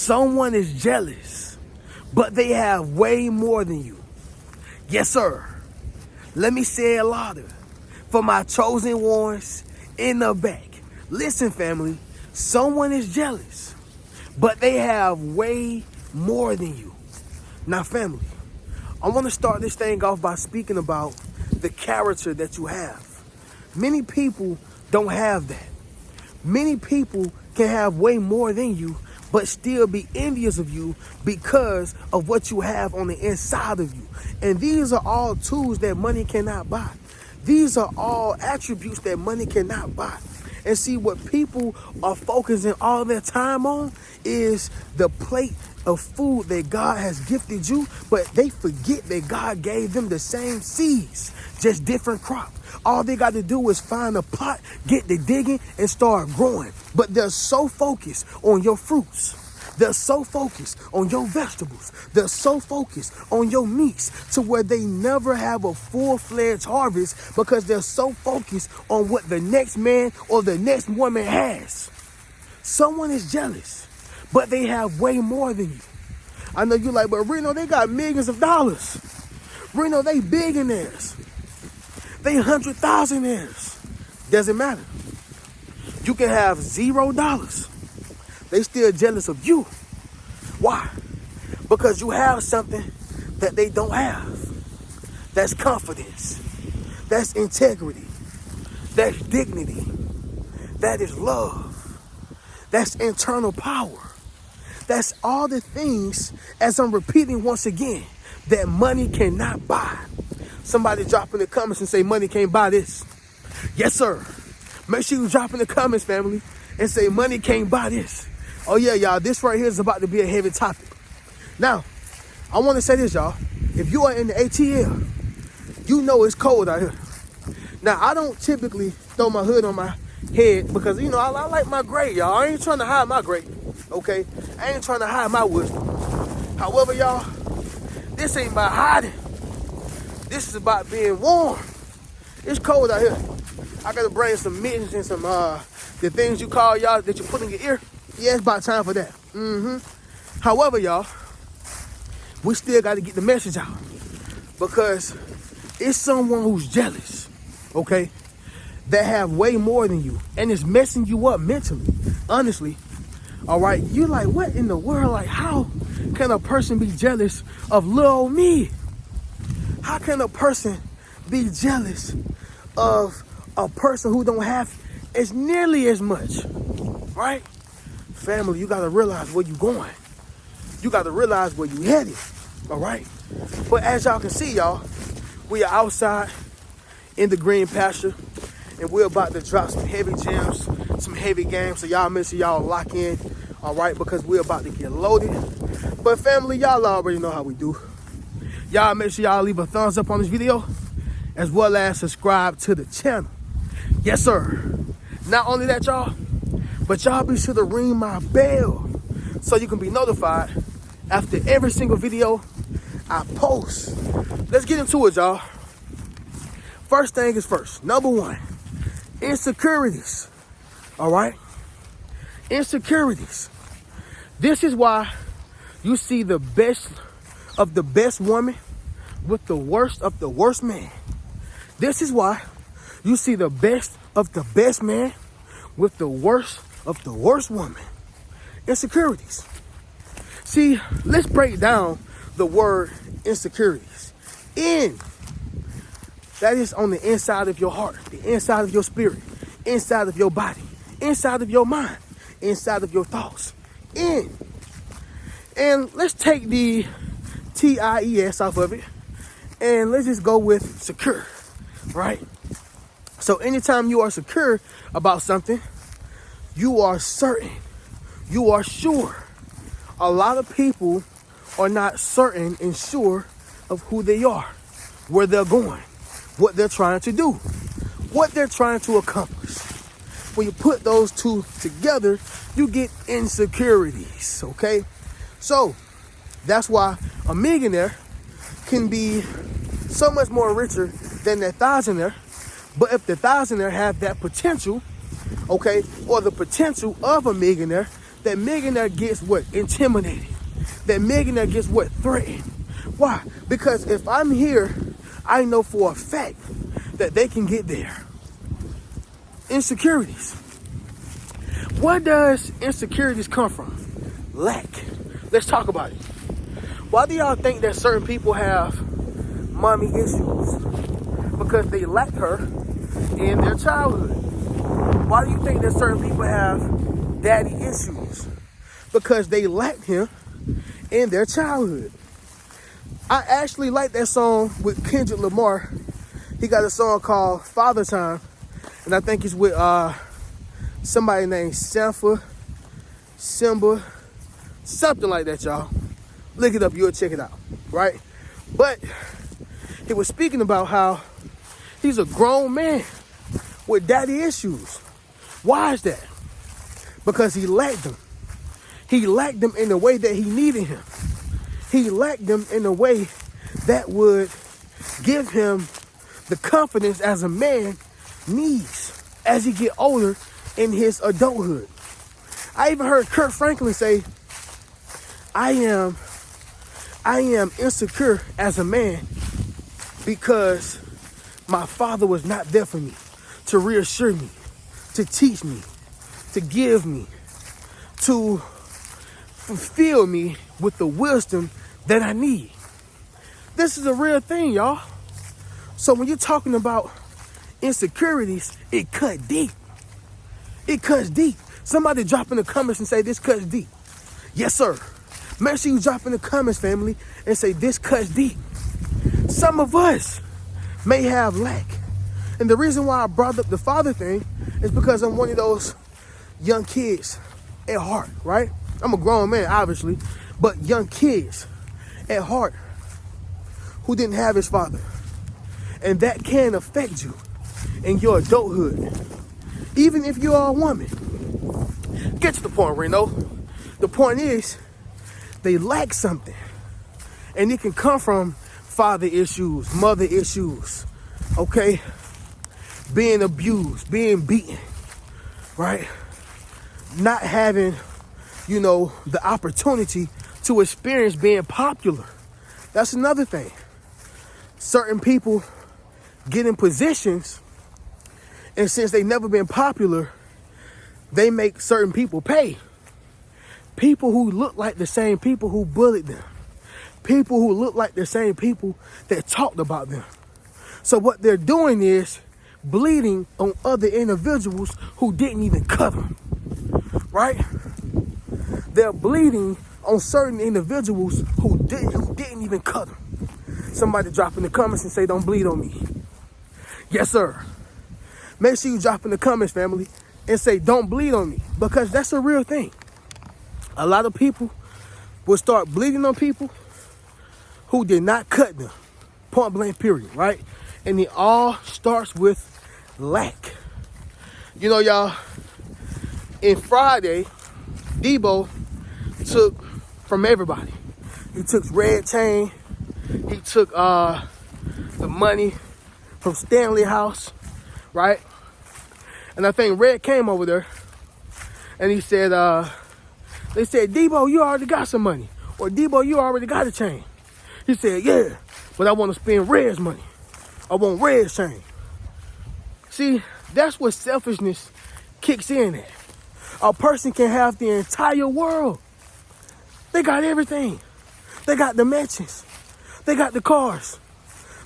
Someone is jealous, but they have way more than you. Yes, sir. Let me say it louder for my chosen ones in the back. Listen, family, someone is jealous, but they have way more than you. Now, family, I want to start this thing off by speaking about the character that you have. Many people don't have that. Many people can have way more than you, but still be envious of you because of what you have on the inside of you. And these are all tools that money cannot buy. These are all attributes that money cannot buy. And see, what people are focusing all their time on is the plate of food that God has gifted you, but they forget that God gave them the same seeds, just different crop. All they got to do is find a pot, get to digging, and start growing. But they're so focused on your fruits. They're so focused on your vegetables. They're so focused on your meats to where they never have a full-fledged harvest because they're so focused on what the next man or the next woman has. Someone is jealous, but they have way more than you. I know you're like, but Reno, they got millions of dollars. Reno, they billionaires. They 100,000aires. Doesn't matter. You can have $0. They still jealous of you. Why? Because you have something that they don't have. That's confidence. That's integrity. That's dignity. That is love. That's internal power. That's all the things, as I'm repeating once again, that money cannot buy. Somebody drop in the comments and say money can't buy this. Yes, sir. Make sure you drop in the comments, family, and say money can't buy this. Oh, yeah, y'all, this right here is about to be a heavy topic. Now, I want to say this, y'all. If you are in the ATL, you know it's cold out here. Now, I don't typically throw my hood on my head because, you know, I like my gray, y'all. I ain't trying to hide my gray, okay? I ain't trying to hide my wisdom. However, y'all, this ain't about hiding. This is about being warm. It's cold out here. I got to bring some mittens and some, the things you call, y'all, that you put in your ear. Yeah, it's about time for that. However, y'all, we still got to get the message out because it's someone who's jealous, okay, that have way more than you, and it's messing you up mentally, honestly, all right? You're like, what in the world? Like, how can a person be jealous of little old me? How can a person be jealous of a person who don't have as nearly as much, right? Family, you got to realize where you're going. You got to realize where you're headed, all right? But as y'all can see, y'all, we are outside in the green pasture, and we're about to drop some heavy gems, some heavy games, so y'all make sure y'all lock in, all right, because we're about to get loaded. But family, y'all already know how we do. Y'all make sure y'all leave a thumbs up on this video, as well as subscribe to the channel. Yes, sir. Not only that, y'all, but y'all be sure to ring my bell so you can be notified after every single video I post. Let's get into it, y'all. First thing is first. Number one, insecurities. All right? Insecurities. This is why you see the best of the best woman with the worst of the worst man. This is why you see the best of the best man with the worst of the worst woman. Insecurities. See, let's break down the word insecurities. That is on the inside of your heart, the inside of your spirit, inside of your body, inside of your mind, inside of your thoughts. And let's take the TIES off of it, and let's just go with secure, right? So anytime you are secure about something, you are certain, you are sure. A lot of people are not certain and sure of who they are, where they're going, what they're trying to do, what they're trying to accomplish. When you put those two together, you get insecurities, okay? So that's why a millionaire can be so much more richer than that thousandaire. But if the thousandaire have that potential, okay, or the potential of a millionaire, that millionaire gets what? Intimidated. That millionaire gets what? Threatened. Why? Because if I'm here, I know for a fact that they can get there. Insecurities. Where does insecurities come from? Lack. Let's talk about it. Why do y'all think that certain people have mommy issues? Because they lacked her in their childhood. Why do you think that certain people have daddy issues? Because they lacked him in their childhood. I actually like that song with Kendrick Lamar. He got a song called Father Time, and I think it's with somebody named Simba, something like that, y'all. Look it up, you'll check it out, right? But he was speaking about how he's a grown man with daddy issues. Why is that? Because he lacked them. He lacked them in the way that he needed him. He lacked them in a way that would give him the confidence as a man needs as he get older in his adulthood. I even heard Kurt Franklin say, I am insecure as a man because my father was not there for me to reassure me, to teach me, to give me, to fulfill me with the wisdom that I need. This is a real thing, y'all. So when you're talking about insecurities, it cut deep. It cuts deep. Somebody drop in the comments and say, this cuts deep. Yes, sir. Make sure you drop in the comments, family, and say, this cuts deep. Some of us may have lack. And the reason why I brought up the father thing is because I'm one of those young kids at heart, right? I'm a grown man, obviously, but young kids at heart who didn't have his father. And that can affect you in your adulthood, even if you are a woman. Get to the point, Reno. The point is, they lack something. And it can come from father issues, mother issues, okay? Being abused, being beaten, right? Not having, the opportunity to experience being popular. That's another thing. Certain people get in positions, and since they've never been popular, they make certain people pay. People who look like the same people who bullied them. People who look like the same people that talked about them. So what they're doing is bleeding on other individuals who didn't even cut them, right? They're bleeding on certain individuals who didn't even cut them. Somebody drop in the comments and say, don't bleed on me. Yes, sir. Make sure you drop in the comments, family, and say, don't bleed on me, because that's a real thing. A lot of people will start bleeding on people who did not cut them. Point blank, period, right? And it all starts with lack. Y'all, in Friday, Debo took from everybody. He took Red Chain. He took the money from Stanley House, right? And I think Red came over there and he said, they said, Debo, you already got some money. Or Debo, you already got a chain. He said, yeah, but I want to spend Red's money. I want Red's chain. See, that's what selfishness kicks in at. A person can have the entire world. They got everything. They got the mansions. They got the cars.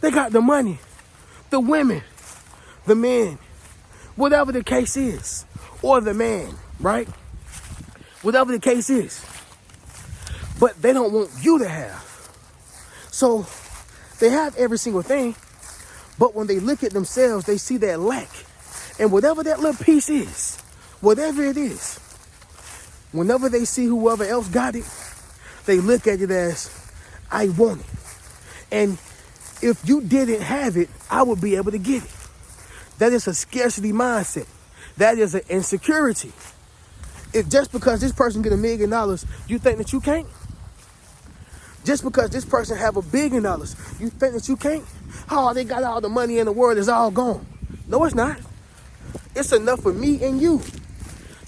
They got the money, the women, the men, whatever the case is, or the man, right? Whatever the case is. But they don't want you to have. So they have every single thing, but when they look at themselves, they see that lack. And whatever that little piece is, whatever it is, whenever they see whoever else got it, they look at it as, I want it. And if you didn't have it, I would be able to get it. That is a scarcity mindset. That is an insecurity. If just because this person get $1 million, you think that you can't? Just because this person have $1 billion, you think that you can't? Oh, they got all the money in the world, it's all gone. No, it's not. It's enough for me and you.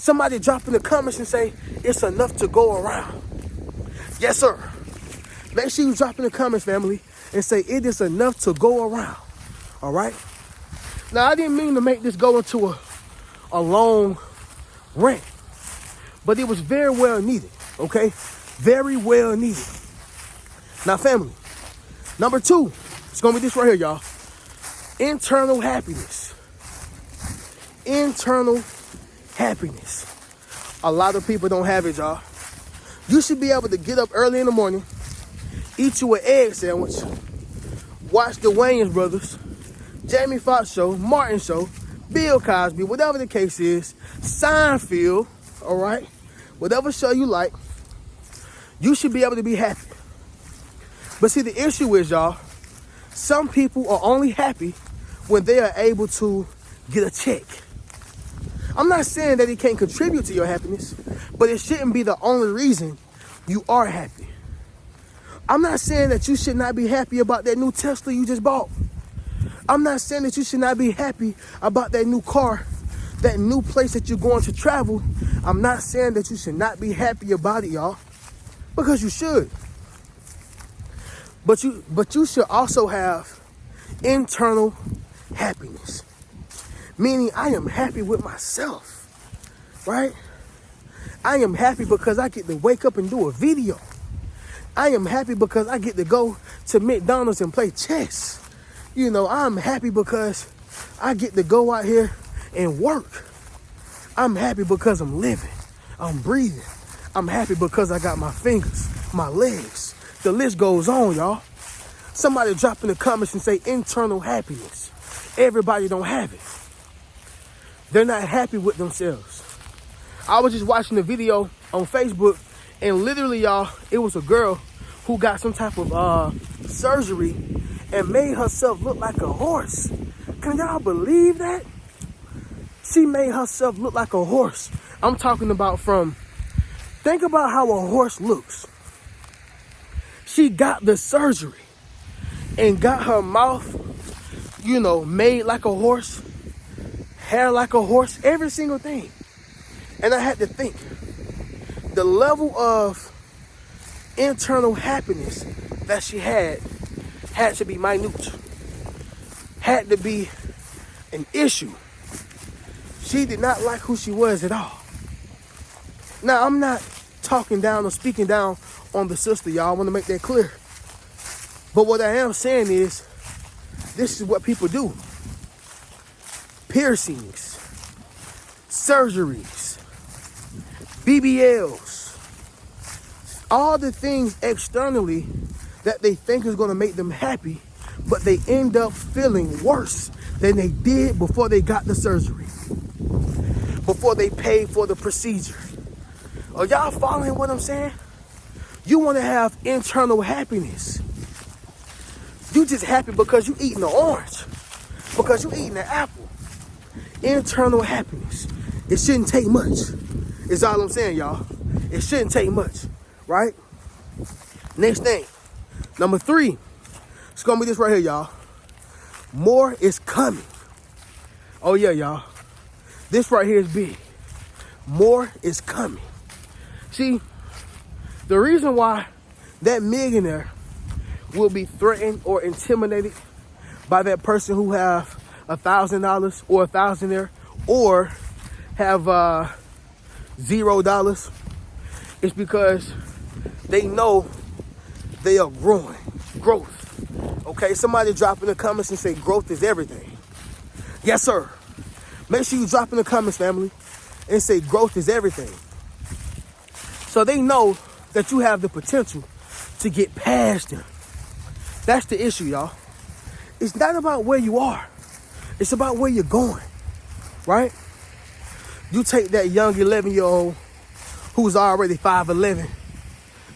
Somebody drop in the comments and say, it's enough to go around. Yes, sir. Make sure you drop in the comments, family, and say it is enough to go around. All right? Now, I didn't mean to make this go into a long rant, but it was very well needed, okay? Very well needed. Now, family, number 2, it's going to be this right here, y'all. Internal happiness. Internal happiness. A lot of people don't have it, y'all. You should be able to get up early in the morning, eat you an egg sandwich, watch the Wayans brothers, Jamie Foxx show, Martin show, Bill Cosby, whatever the case is, Seinfeld, all right? Whatever show you like, you should be able to be happy. But see, the issue is, y'all, some people are only happy when they are able to get a check. I'm not saying that it can't contribute to your happiness, but it shouldn't be the only reason you are happy. I'm not saying that you should not be happy about that new Tesla you just bought. I'm not saying that you should not be happy about that new car, that new place that you're going to travel. I'm not saying that you should not be happy about it, y'all, because you should. But you should also have internal happiness. Meaning I am happy with myself, right? I am happy because I get to wake up and do a video. I am happy because I get to go to McDonald's and play chess. You know, I'm happy because I get to go out here and work. I'm happy because I'm living. I'm breathing. I'm happy because I got my fingers, my legs. The list goes on, y'all. Somebody drop in the comments and say internal happiness. Everybody don't have it. They're not happy with themselves. I was just watching a video on Facebook, and literally, y'all, it was a girl who got some type of surgery and made herself look like a horse. Can y'all believe that? She made herself look like a horse. I'm talking about think about how a horse looks. She got the surgery and got her mouth, made like a horse, hair like a horse, every single thing. And I had to think, the level of internal happiness that she had to be minute, had to be an issue. She did not like who she was at all. Now, I'm not talking down or speaking down on the sister, y'all. I want to make that clear. But what I am saying is, this is what people do. Piercings, surgeries, BBLs, all the things externally that they think is going to make them happy, but they end up feeling worse than they did before they got the surgery, before they paid for the procedure. Are y'all following what I'm saying? You want to have internal happiness. You just happy because you eating an orange, because you eating an apple. Internal happiness. It shouldn't take much. Is all I'm saying, y'all. It shouldn't take much, right? Next thing, number 3. It's gonna be this right here, y'all. More is coming. Oh yeah, y'all. This right here is big. More is coming. See, the reason why that millionaire will be threatened or intimidated by that person who have $1,000 or $1,000 or have $0 is because they know they are growing. Growth. Okay, somebody drop in the comments and say growth is everything. Yes, sir. Make sure you drop in the comments, family, and say growth is everything. So they know that you have the potential to get past them. That's the issue, y'all. It's not about where you are. It's about where you're going, right? You take that young 11-year-old who's already 5'11",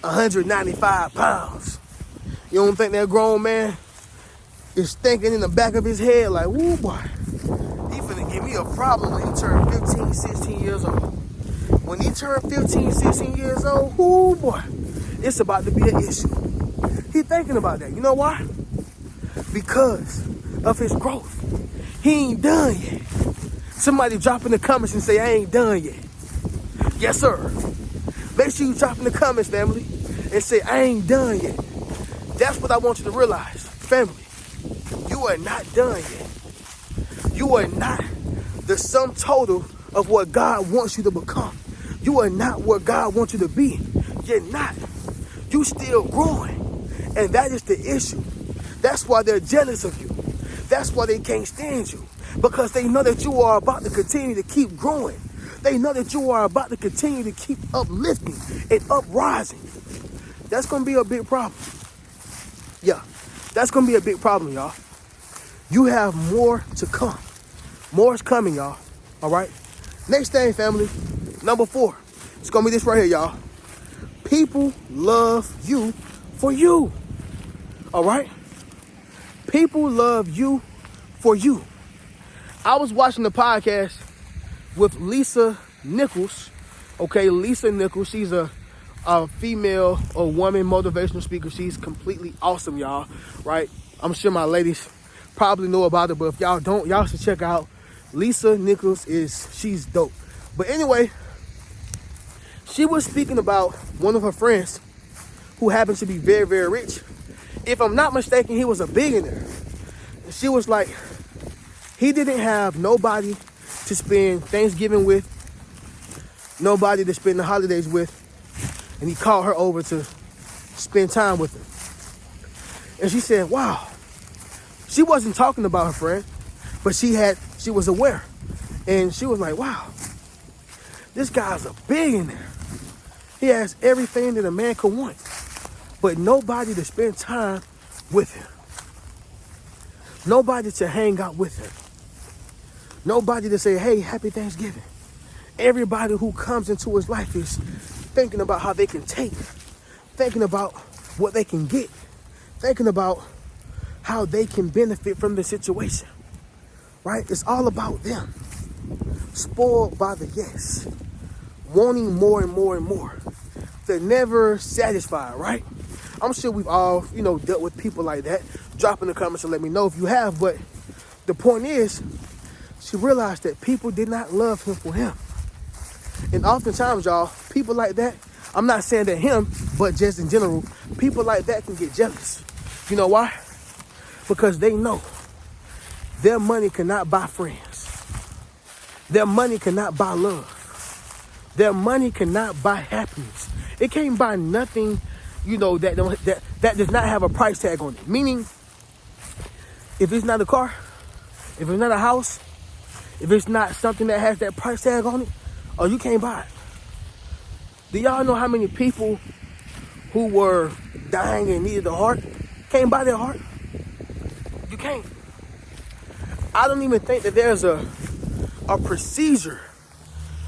195 pounds. You don't think that grown man is thinking in the back of his head like, woo boy, he finna give me a problem when he turn 15, 16 years old. When he turn 15, 16 years old, woo boy, it's about to be an issue. He thinking about that. You know why? Because of his growth. He ain't done yet. Somebody drop in the comments and say, I ain't done yet. Yes, sir. Make sure you drop in the comments, family, and say, I ain't done yet. That's what I want you to realize. Family, you are not done yet. You are not the sum total of what God wants you to become. You are not what God wants you to be. You're not. You still growing. And that is the issue. That's why they're jealous of you. That's why they can't stand you. Because they know that you are about to continue to keep growing. They know that you are about to continue to keep uplifting and uprising. That's going to be a big problem. Yeah, that's going to be a big problem, y'all. You have more to come. More is coming, y'all. All right? Next thing, family. Number 4. It's going to be this right here, y'all. People love you for you. All right? People love you for you. I was watching the podcast with Nichols. Okay, Lisa Nichols. She's a female or woman motivational speaker. She's completely awesome, y'all. Right? I'm sure my ladies probably know about it, but if y'all don't, y'all should check out Lisa Nichols. She's dope. But anyway, she was speaking about one of her friends who happens to be very, very rich. If I'm not mistaken, he was a billionaire. And she was like, he didn't have nobody to spend Thanksgiving with, nobody to spend the holidays with, and he called her over to spend time with him. And she said, wow. She wasn't talking about her friend, but she was aware. And she was like, wow, this guy's a billionaire. He has everything that a man could want, but nobody to spend time with him. Nobody to hang out with him. Nobody to say, hey, happy Thanksgiving. Everybody who comes into his life is thinking about how they can take, thinking about what they can get, thinking about how they can benefit from the situation, right? It's all about them. Spoiled by the yes. Wanting more and more and more. They're never satisfied, right? I'm sure we've all, dealt with people like that. Drop in the comments and let me know if you have. But the point is, she realized that people did not love him for him. And oftentimes, y'all, people like that, I'm not saying that him, but just in general, people like that can get jealous. You know why? Because they know their money cannot buy friends. Their money cannot buy love. Their money cannot buy happiness. It can't buy nothing, that does not have a price tag on it. Meaning, if it's not a car, if it's not a house, if it's not something that has that price tag on it, oh, you can't buy it. Do y'all know how many people who were dying and needed a heart can't buy their heart? You can't. I don't even think that there's a procedure,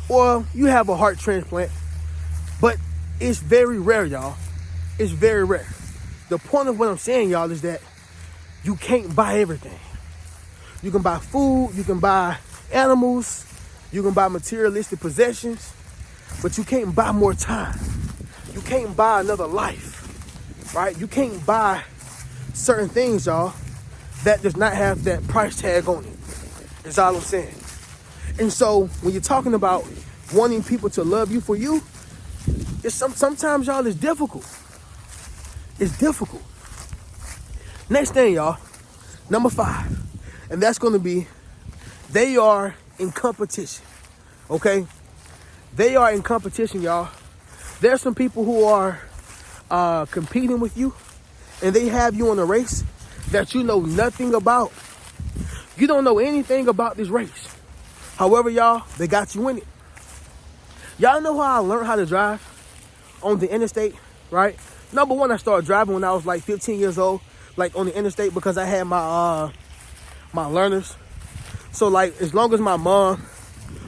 or you have a heart transplant, but it's very rare, y'all. It's very rare. The point of what I'm saying, y'all, is that you can't buy everything. You can buy food, you can buy animals, you can buy materialistic possessions, but you can't buy more time. You can't buy another life, right? You can't buy certain things, y'all, that does not have that price tag on it. That's all I'm saying. And so when you're talking about wanting people to love you for you, sometimes, y'all, it's difficult. It's difficult. Next thing, y'all, number 5, and that's going to be, they are in competition, okay? They are in competition, y'all. There's some people who are competing with you, and they have you in a race that you know nothing about. You don't know anything about this race. However, y'all, they got you in it. Y'all know how I learned how to drive on the interstate, right? Number one, I started driving when I was like 15 years old, like on the interstate, because I had my my learners. So like, as long as my mom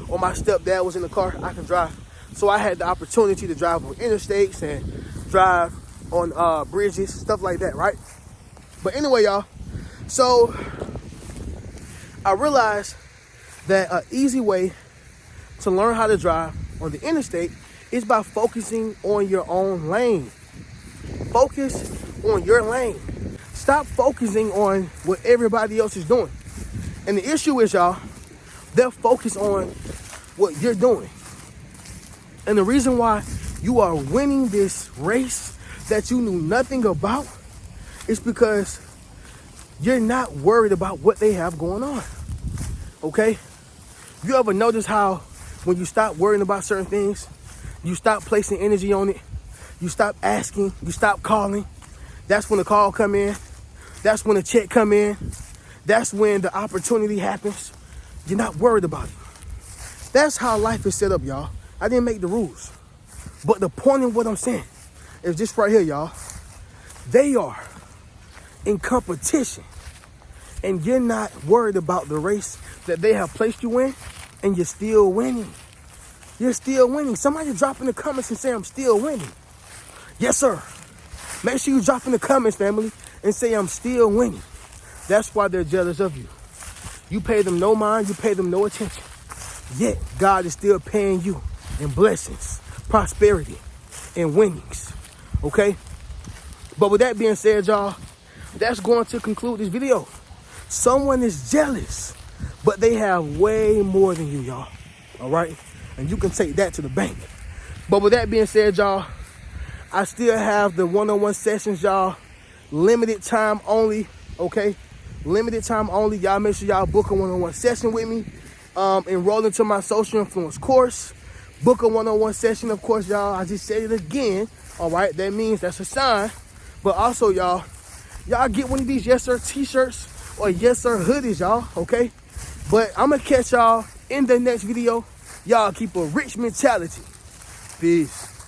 or my stepdad was in the car, I could drive. So I had the opportunity to drive on interstates and drive on bridges, stuff like that, right? But anyway, y'all, so I realized that an easy way to learn how to drive on the interstate is by focusing on your own lane. Focus on your lane. Stop focusing on what everybody else is doing. And the issue is, y'all, they're focused on what you're doing. And the reason why you are winning this race that you knew nothing about is because you're not worried about what they have going on, okay? You ever notice how when you stop worrying about certain things, you stop placing energy on it, you stop asking, you stop calling, that's when the call come in, that's when the check come in, that's when the opportunity happens. You're not worried about it. That's how life is set up, y'all. I didn't make the rules. But the point of what I'm saying is this right here, y'all. They are in competition. And you're not worried about the race that they have placed you in, and you're still winning. You're still winning. Somebody drop in the comments and say, I'm still winning. Yes, sir. Make sure you drop in the comments, family, and say, I'm still winning. That's why they're jealous of you. You pay them no mind, you pay them no attention. Yet, God is still paying you in blessings, prosperity, and winnings. Okay? But with that being said, y'all, that's going to conclude this video. Someone is jealous, but they have way more than you, y'all. All right? And you can take that to the bank. But with that being said, y'all, I still have the one-on-one sessions, y'all. Limited time only, okay? Limited time only. Y'all make sure y'all book a one-on-one session with me. Enroll into my social influence course. Book a one-on-one session, of course, y'all. I just said it again, all right? That means that's a sign. But also, y'all get one of these Yes Sir t-shirts or Yes Sir hoodies, y'all, okay? But I'm going to catch y'all in the next video. Y'all keep a rich mentality. Peace.